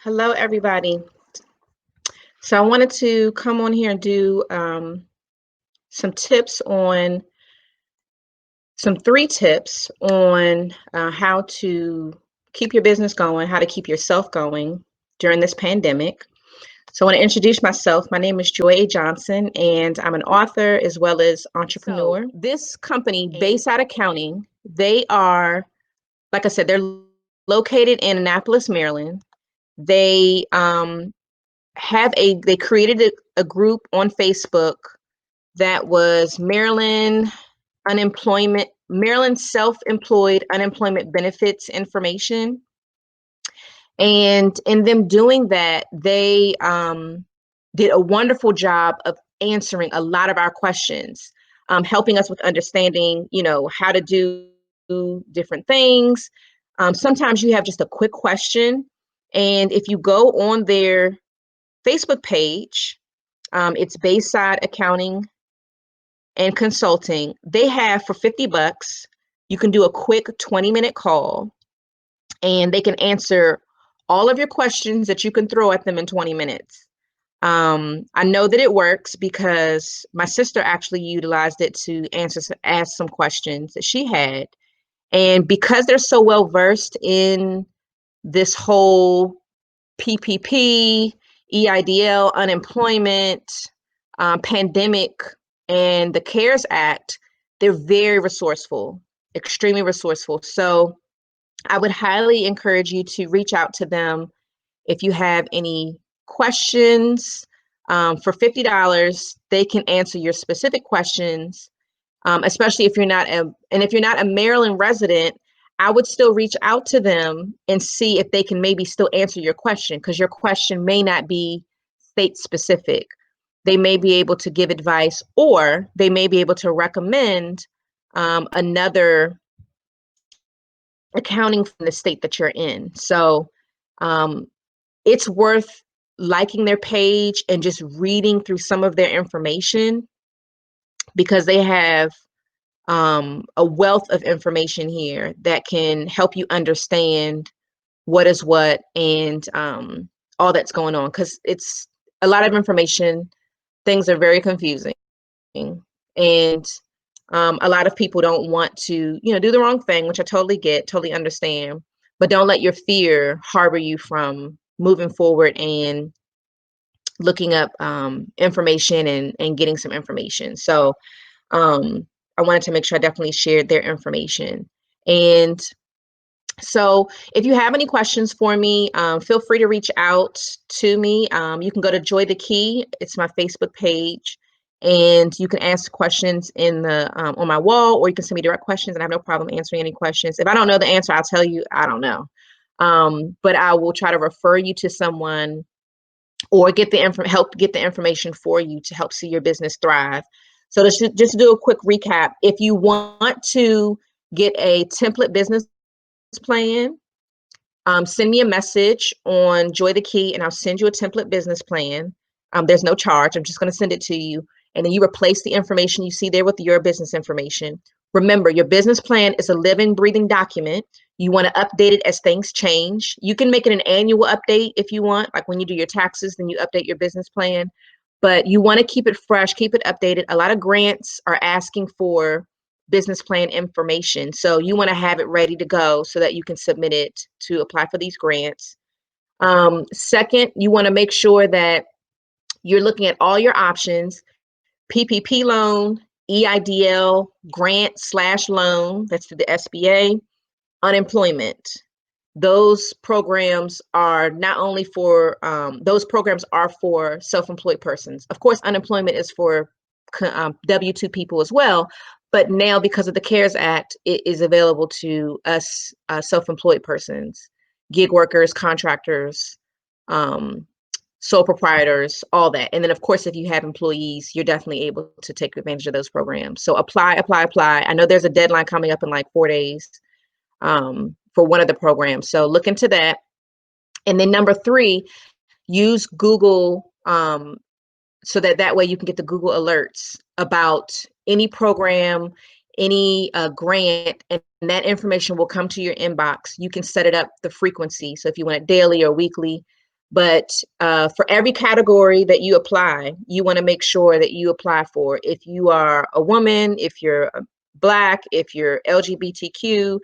Hello, everybody. So I wanted to come on here and do some tips on some 3 tips on how to keep your business going, how to keep yourself going during this pandemic. So I want to introduce myself. My name is Joy A. Johnson, and I'm an author as well as entrepreneur. So this company, Bayside Accounting, they are, like I said, they're located in Annapolis, Maryland. They they created a group on Facebook that was Maryland self-employed unemployment benefits information. And in them doing that, they did a wonderful job of answering a lot of our questions, helping us with understanding, how to do different things. Sometimes you have just a quick question, and if you go on their Facebook page, it's Bayside Accounting and Consulting. They have for $50, you can do a quick 20-minute call, and they can answer all of your questions that you can throw at them in 20 minutes. I know that it works because my sister actually utilized it to ask some questions that she had. And because they're so well versed in this whole PPP, EIDL, unemployment, pandemic, and the CARES Act, they're very resourceful, extremely resourceful. So I would highly encourage you to reach out to them if you have any questions. For $50, they can answer your specific questions, especially if you're not a Maryland resident. I would still reach out to them and see if they can maybe still answer your question, because your question may not be state specific. They may be able to give advice, or they may be able to recommend another accounting from the state that you're in. So it's worth liking their page and just reading through some of their information, because they have a wealth of information here that can help you understand what is what, and all that's going on, because it's a lot of information. Things are very confusing, and a lot of people don't want to do the wrong thing, which I totally get, totally understand, but don't let your fear harbor you from moving forward and looking up information and getting some information. So I wanted to make sure I definitely shared their information. And so if you have any questions for me, feel free to reach out to me. You can go to Joy the Key. It's my Facebook page, and you can ask questions in the on my wall, or you can send me direct questions, and I have no problem answering any questions. If I don't know the answer, I'll tell you I don't know. But I will try to refer you to someone, or help get the information for you to help see your business thrive. So just do a quick recap. If you want to get a template business plan, send me a message on Joy the Key, and I'll send you a template business plan. There's no charge. I'm just going to send it to you. And then you replace the information you see there with your business information. Remember, your business plan is a living, breathing document. You want to update it as things change. You can make it an annual update if you want, like when you do your taxes, then you update your business plan. But you want to keep it fresh, keep it updated. A lot of grants are asking for business plan information. So you want to have it ready to go so that you can submit it to apply for these grants. Second, you want to make sure that you're looking at all your options: PPP loan, EIDL, grant/loan, that's through the SBA, unemployment. Those programs are not only for, those programs are for self-employed persons. Of course, unemployment is for W-2 people as well, but now because of the CARES Act, it is available to us self-employed persons, gig workers, contractors, sole proprietors, all that. And then of course, if you have employees, you're definitely able to take advantage of those programs. So apply, apply, apply. I know there's a deadline coming up in like 4 days for one of the programs. So look into that. And then number 3, use Google, so that way you can get the Google alerts about any program, any grant, and that information will come to your inbox. You can set it up the frequency. So if you want it daily or weekly, But for every category that you apply, you want to make sure that you apply for, if you are a woman, if you're Black, if you're LGBTQ,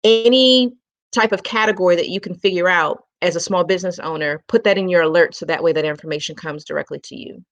any type of category that you can figure out as a small business owner, put that in your alert so that way that information comes directly to you.